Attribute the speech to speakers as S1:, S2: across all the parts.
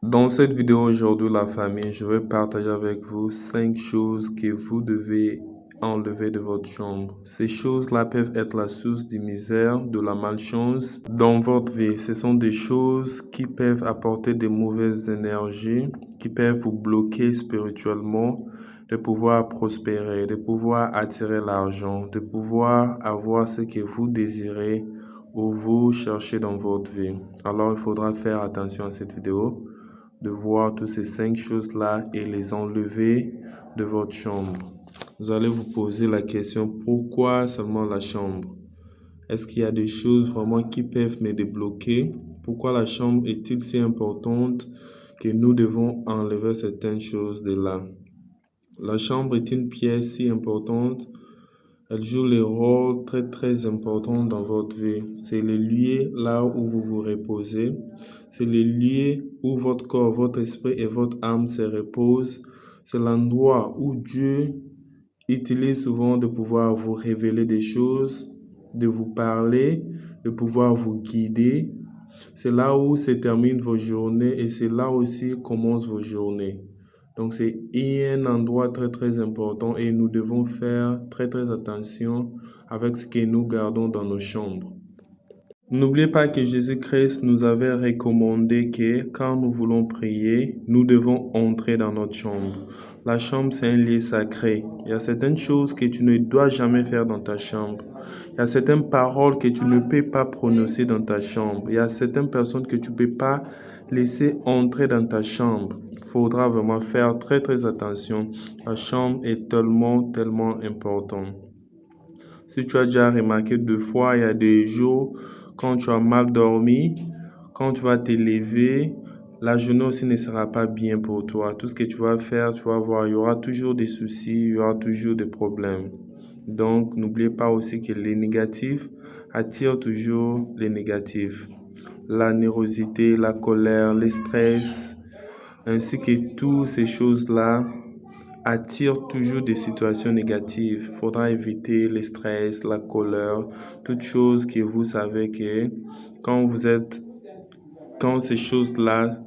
S1: Dans cette vidéo aujourd'hui, la famille, je vais partager avec vous 5 choses que vous devez enlever de votre chambre. Ces choses-là peuvent être la source de misère, de la malchance dans votre vie. Ce sont des choses qui peuvent apporter de mauvaises énergies, qui peuvent vous bloquer spirituellement, de pouvoir prospérer, de pouvoir attirer l'argent, de pouvoir avoir ce que vous désirez ou vous cherchez dans votre vie. Alors, il faudra faire attention à cette vidéo, de voir toutes ces 5 choses-là et les enlever de votre chambre. Vous allez vous poser la question, pourquoi seulement la chambre? Est-ce qu'il y a des choses vraiment qui peuvent me débloquer? Pourquoi la chambre est-il si importante que nous devons enlever certaines choses de là? La chambre est une pièce si importante. Elle joue le rôle très important dans votre vie. C'est le lieu là où vous vous reposez. C'est le lieu où votre corps, votre esprit et votre âme se reposent. C'est l'endroit où Dieu utilise souvent de pouvoir vous révéler des choses, de vous parler, de pouvoir vous guider. C'est là où se terminent vos journées et c'est là aussi commencent vos journées. Donc, c'est un endroit très important et nous devons faire très attention avec ce que nous gardons dans nos chambres. N'oubliez pas que Jésus-Christ nous avait recommandé que quand nous voulons prier, nous devons entrer dans notre chambre. La chambre, c'est un lieu sacré. Il y a certaines choses que tu ne dois jamais faire dans ta chambre. Il y a certaines paroles que tu ne peux pas prononcer dans ta chambre. Il y a certaines personnes que tu ne peux pas laisser entrer dans ta chambre. Il faudra vraiment faire très attention. La chambre est tellement importante. Si tu as déjà remarqué 2 fois, il y a des jours quand tu as mal dormi, quand tu vas te lever, la journée aussi ne sera pas bien pour toi. Tout ce que tu vas faire, tu vas voir, il y aura toujours des soucis, il y aura toujours des problèmes. Donc, n'oubliez pas aussi que les négatifs attirent toujours les négatifs. La nérosité, la colère, le stress, ainsi que toutes ces choses-là attire toujours des situations négatives. Il faudra éviter le stress, la colère, toutes choses que vous savez que quand ces choses-là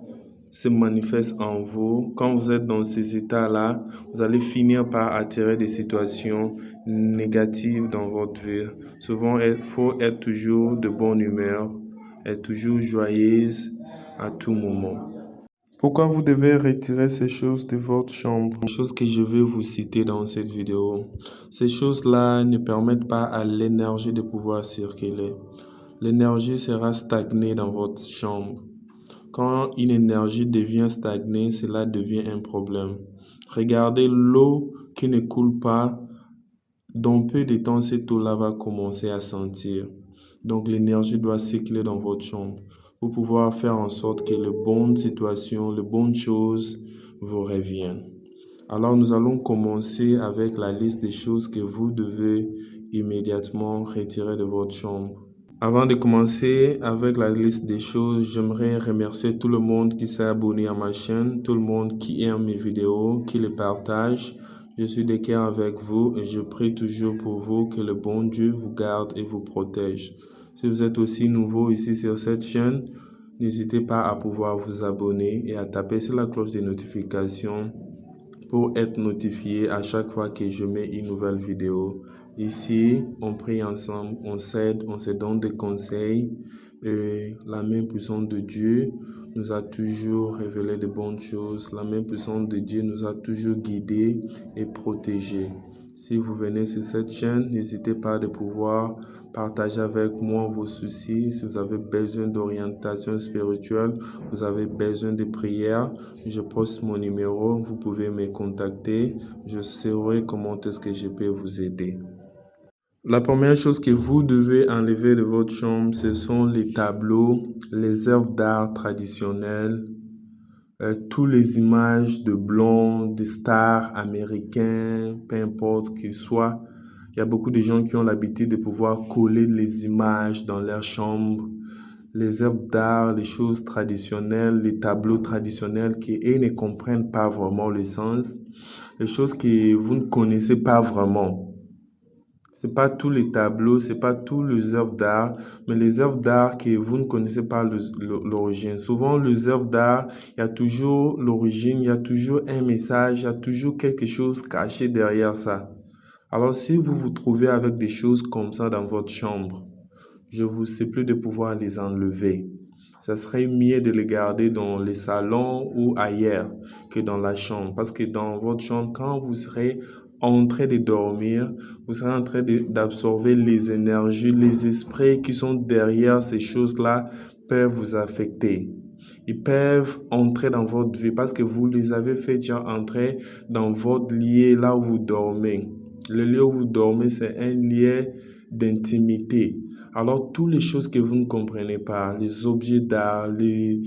S1: se manifestent en vous, quand vous êtes dans ces états-là, vous allez finir par attirer des situations négatives dans votre vie. Souvent, il faut être toujours de bonne humeur, être toujours joyeuse à tout moment. Pourquoi vous devez retirer ces choses de votre chambre? Les choses que je vais vous citer dans cette vidéo. Ces choses-là ne permettent pas à l'énergie de pouvoir circuler. L'énergie sera stagnée dans votre chambre. Quand une énergie devient stagnée, cela devient un problème. Regardez l'eau qui ne coule pas. Dans peu de temps, cette eau-là va commencer à sentir. Donc, l'énergie doit circuler dans votre chambre pour pouvoir faire en sorte que les bonnes situations, les bonnes choses vous reviennent. Alors, nous allons commencer avec la liste des choses que vous devez immédiatement retirer de votre chambre. Avant de commencer avec la liste des choses, j'aimerais remercier tout le monde qui s'est abonné à ma chaîne, tout le monde qui aime mes vidéos, qui les partage. Je suis de cœur avec vous et je prie toujours pour vous que le bon Dieu vous garde et vous protège. Si vous êtes aussi nouveau ici sur cette chaîne, n'hésitez pas à pouvoir vous abonner et à taper sur la cloche de notification pour être notifié à chaque fois que je mets une nouvelle vidéo. Ici, on prie ensemble, on s'aide, on se donne des conseils et la main puissante de Dieu nous a toujours révélé de bonnes choses. La main puissante de Dieu nous a toujours guidés et protégés. Si vous venez sur cette chaîne, n'hésitez pas de pouvoir partager avec moi vos soucis. Si vous avez besoin d'orientation spirituelle, vous avez besoin de prières, je poste mon numéro, vous pouvez me contacter. Je saurai comment est-ce que je peux vous aider. La première chose que vous devez enlever de votre chambre, ce sont les tableaux, les œuvres d'art traditionnelles, toutes les images de blondes, de stars américains, peu importe qu'ils soient. Il y a beaucoup de gens qui ont l'habitude de pouvoir coller les images dans leur chambre, les œuvres d'art, les choses traditionnelles, les tableaux traditionnels qui eux ne comprennent pas vraiment le sens, les choses que vous ne connaissez pas vraiment. C'est pas tous les tableaux, c'est pas tous les œuvres d'art, mais les œuvres d'art que vous ne connaissez pas l'origine. Souvent, les œuvres d'art, il y a toujours l'origine, il y a toujours un message, il y a toujours quelque chose caché derrière ça. Alors, si vous vous trouvez avec des choses comme ça dans votre chambre, je vous supplie de pouvoir les enlever. Ça serait mieux de les garder dans les salons ou ailleurs que dans la chambre. Parce que dans votre chambre, quand vous serez en train de dormir, vous serez en train d'absorber les énergies, les esprits qui sont derrière ces choses-là peuvent vous affecter. Ils peuvent entrer dans votre vie parce que vous les avez fait déjà entrer dans votre lit là où vous dormez. Le lieu où vous dormez, c'est un lieu d'intimité. Alors, toutes les choses que vous ne comprenez pas, les objets d'art, les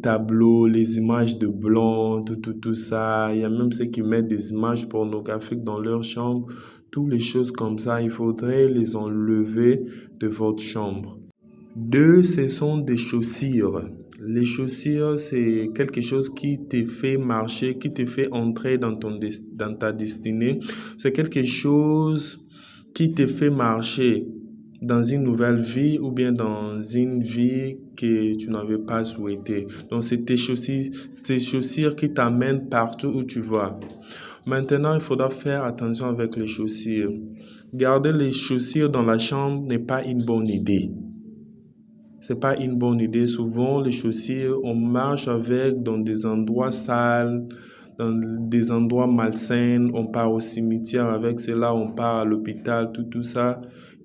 S1: tableaux, les images de blanc, tout ça, il y a même ceux qui mettent des images pornographiques dans leur chambre, toutes les choses comme ça, il faudrait les enlever de votre chambre. Deux, ce sont des chaussures. Les chaussures, c'est quelque chose qui te fait marcher, qui te fait entrer dans ta destinée. C'est quelque chose qui te fait marcher dans une nouvelle vie ou bien dans une vie que tu n'avais pas souhaité. Donc, c'est tes chaussures qui t'amènent partout où tu vas. Maintenant, il faudra faire attention avec les chaussures. Garder les chaussures dans la chambre n'est pas une bonne idée. C'est pas une bonne idée. Souvent, les chaussures, on marche avec dans des endroits sales, dans des endroits malsains. On part au cimetière avec cela, on part à l'hôpital, tout ça.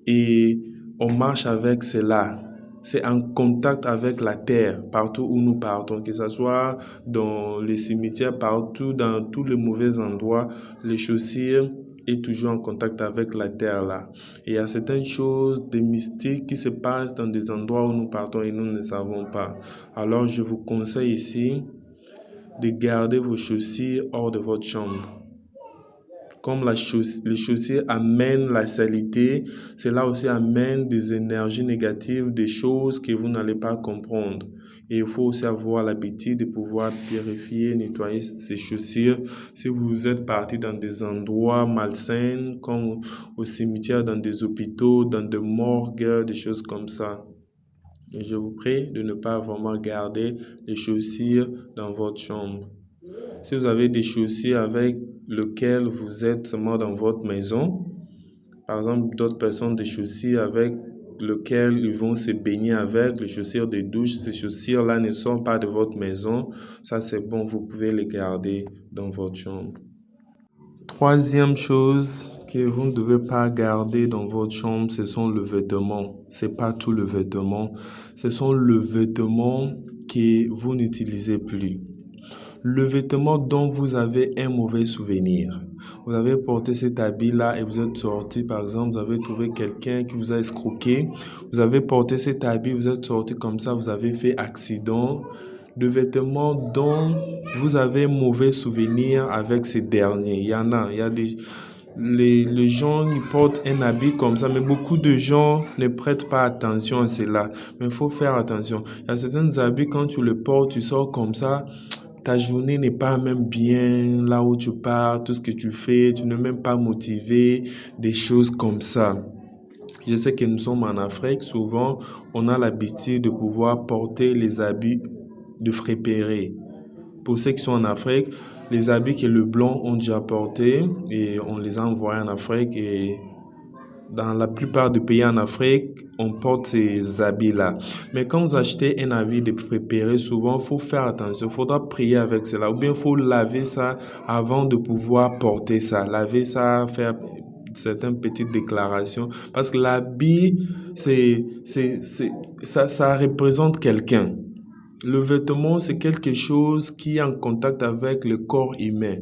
S1: Et on marche avec cela. C'est en contact avec la terre, partout où nous partons, que ce soit dans les cimetières, partout, dans tous les mauvais endroits, les chaussures est toujours en contact avec la terre là. Et il y a certaines choses, des mystiques qui se passent dans des endroits où nous partons et nous ne savons pas. Alors je vous conseille ici de garder vos chaussures hors de votre chambre. Comme les chaussures amènent la saleté, cela aussi amène des énergies négatives, des choses que vous n'allez pas comprendre. Et il faut aussi avoir l'habitude de pouvoir purifier, nettoyer ces chaussures. Si vous êtes parti dans des endroits malsains, comme au cimetière, dans des hôpitaux, dans des morgues, des choses comme ça. Et je vous prie de ne pas vraiment garder les chaussures dans votre chambre. Si vous avez des chaussures avec lesquelles vous êtes seulement dans votre maison, par exemple, d'autres personnes des chaussures avec lesquelles ils vont se baigner avec, les chaussures de douche, ces chaussures-là ne sont pas de votre maison, ça c'est bon, vous pouvez les garder dans votre chambre. Troisième chose que vous ne devez pas garder dans votre chambre, ce sont les vêtements. C'est pas tout le vêtement, ce sont les vêtements que vous n'utilisez plus. Le vêtement dont vous avez un mauvais souvenir. Vous avez porté cet habit-là et vous êtes sorti, par exemple, vous avez trouvé quelqu'un qui vous a escroqué. Vous avez porté cet habit, vous êtes sorti comme ça, vous avez fait accident. Le vêtement dont vous avez un mauvais souvenir avec ces derniers. Il y en a, les gens ils portent un habit comme ça, mais beaucoup de gens ne prêtent pas attention à cela. Mais il faut faire attention. Il y a certains habits, quand tu les portes, tu sors comme ça. Ta journée n'est pas même bien là où tu pars, tout ce que tu fais, tu n'es même pas motivé, des choses comme ça. Je sais que nous sommes en Afrique, souvent on a l'habitude de pouvoir porter les habits de frépérés. Pour ceux qui sont en Afrique, les habits que le blanc ont déjà portés et on les a envoyés en Afrique et dans la plupart des pays en Afrique, on porte ces habits-là. Mais quand vous achetez un habit de préparé, souvent, il faut faire attention. Il faudra prier avec cela. Ou bien, il faut laver ça avant de pouvoir porter ça. Laver ça, faire certaines petites déclarations. Parce que l'habit, ça représente quelqu'un. Le vêtement, c'est quelque chose qui est en contact avec le corps humain.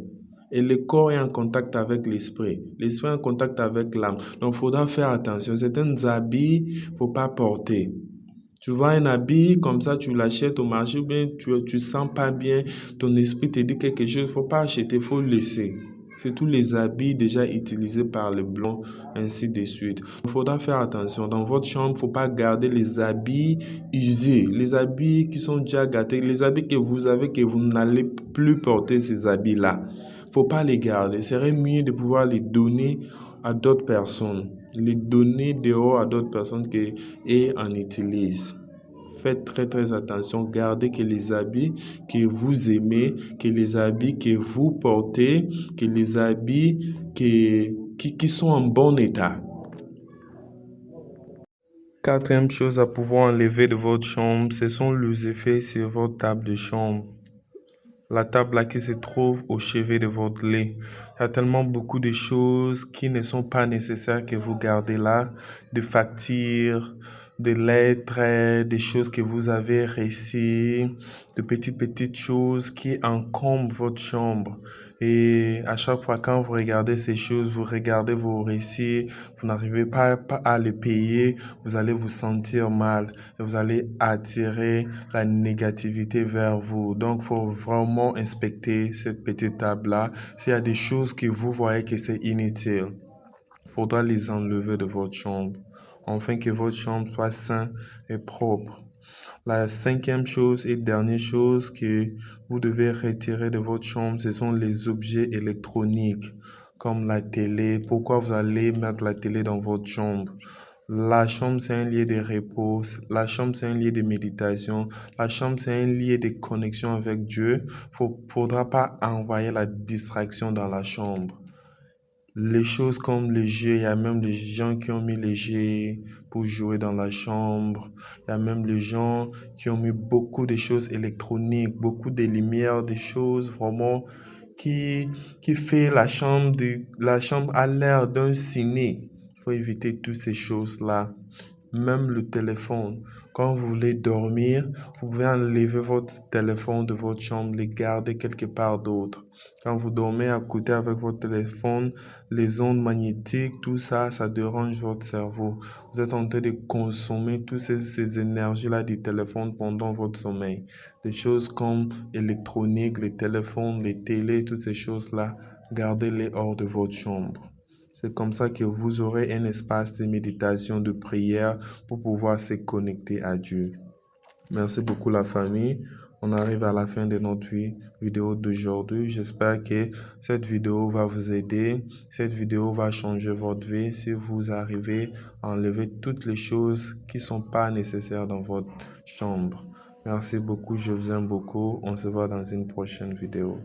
S1: Et le corps est en contact avec l'esprit. L'esprit est en contact avec l'âme. Donc, il faudra faire attention. Certains habits, il ne faut pas porter. Tu vois un habit, comme ça, tu l'achètes au marché, ou bien tu sens pas bien, ton esprit te dit quelque chose, il ne faut pas acheter, il faut le laisser. C'est tous les habits déjà utilisés par les blancs, ainsi de suite. Il faudra faire attention. Dans votre chambre, il ne faut pas garder les habits usés, les habits qui sont déjà gâtés, les habits que vous avez, que vous n'allez plus porter ces habits-là. Il ne faut pas les garder. Il serait mieux de pouvoir les donner à d'autres personnes. les donner dehors à d'autres personnes et en utilisent. Faites très très attention, gardez que les habits que vous aimez, que les habits que vous portez, que les habits qui sont en bon état. Quatrième chose à pouvoir enlever de votre chambre, ce sont les effets sur votre table de chambre. La table là qui se trouve au chevet de votre lit. Il y a tellement beaucoup de choses qui ne sont pas nécessaires que vous gardez là, de factures, de lettres, des choses que vous avez reçues, de petites choses qui encombrent votre chambre. Et à chaque fois quand vous regardez ces choses, vous regardez vos récits, vous n'arrivez pas à les payer, vous allez vous sentir mal et vous allez attirer la négativité vers vous. Donc, il faut vraiment inspecter cette petite table-là. S'il y a des choses que vous voyez que c'est inutile, il faudra les enlever de votre chambre, afin que votre chambre soit saine et propre. La cinquième chose et dernière chose que vous devez retirer de votre chambre, ce sont les objets électroniques, comme la télé. Pourquoi vous allez mettre la télé dans votre chambre? La chambre, c'est un lieu de repos. La chambre, c'est un lieu de méditation. La chambre, c'est un lieu de connexion avec Dieu. Faudra pas envoyer la distraction dans la chambre. Les choses comme les jeux, il y a même les gens qui ont mis les jeux pour jouer dans la chambre. Il y a même les gens qui ont mis beaucoup de choses électroniques, beaucoup de lumière, des choses vraiment qui fait la chambre à l'air d'un ciné. Il faut éviter toutes ces choses-là. Même le téléphone. Quand vous voulez dormir, vous pouvez enlever votre téléphone de votre chambre, le garder quelque part d'autre. Quand vous dormez à côté avec votre téléphone, les ondes magnétiques, tout ça, ça dérange votre cerveau. Vous êtes en train de consommer toutes ces énergies-là du téléphone pendant votre sommeil. Des choses comme électronique, les téléphones, les télés, toutes ces choses-là, gardez-les hors de votre chambre. C'est comme ça que vous aurez un espace de méditation, de prière pour pouvoir se connecter à Dieu. Merci beaucoup la famille. On arrive à la fin de notre vidéo d'aujourd'hui. J'espère que cette vidéo va vous aider. Cette vidéo va changer votre vie si vous arrivez à enlever toutes les choses qui ne sont pas nécessaires dans votre chambre. Merci beaucoup, je vous aime beaucoup. On se voit dans une prochaine vidéo.